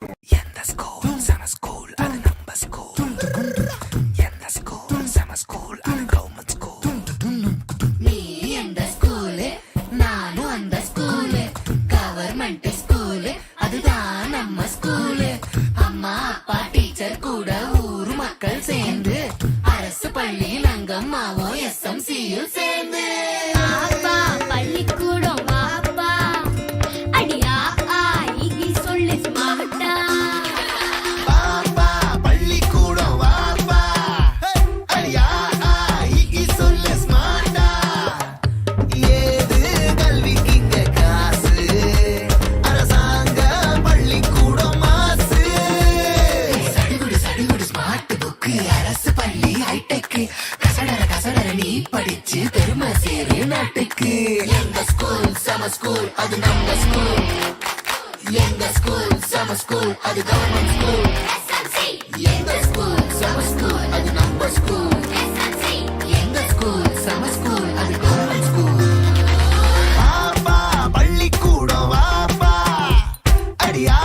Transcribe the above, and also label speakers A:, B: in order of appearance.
A: எந்த ஸ்கூல் சம ஸ்கூல் அது நம்ம ஸ்கூல். எந்த ஸ்கூல் சம ஸ்கூல் அது கவர்மெண்ட் ஸ்கூல்.
B: நீ எந்த ஸ்கூலு நானும் அந்த ஸ்கூலு. கவர்மெண்ட் ஸ்கூலு அதுதான் நம்ம ஸ்கூலு. அம்மா அப்பா டீச்சர் கூட ஊரு மக்கள் சேர்ந்து அரசு பள்ளியில் அங்கம்மாவும் SMCயும் சேர்ந்து
C: அப்பா பள்ளிக்கூடம் வாப்பா அடியா ஆகி சொல்லு மாட்டா.
D: பாப்பா பள்ளிக்கூடம் வாப்பா அடியா ஆகி சொல்லு ஸ்மார்ட்டா. ஏது கல்விக்கு இங்க காசு அரசாங்க பள்ளிக்கூடம் மாசு.
B: சடுகுடு சடுகுடு ஸ்மார்ட் புக்கு அரசு பள்ளி ஹைடெக். கசடர நீ படிச்சு பெருமை சேரு நாட்டுக்கு. எங்க ஸ்கூல் சம ஸ்கூல் அது நம்ம ஸ்கூல். எங்க ஸ்கூல் சம ஸ்கூல் அது கவர்மெண்ட் ஸ்கூல். எங்க ஸ்கூல் சம ஸ்கூல் அது நம்ம ஸ்கூல். எங்க ஸ்கூல் சம ஸ்கூல் அது கவர்மெண்ட் ஸ்கூல்.
D: பாப்பா பள்ளிக்கூடம் வாப்பா அடியா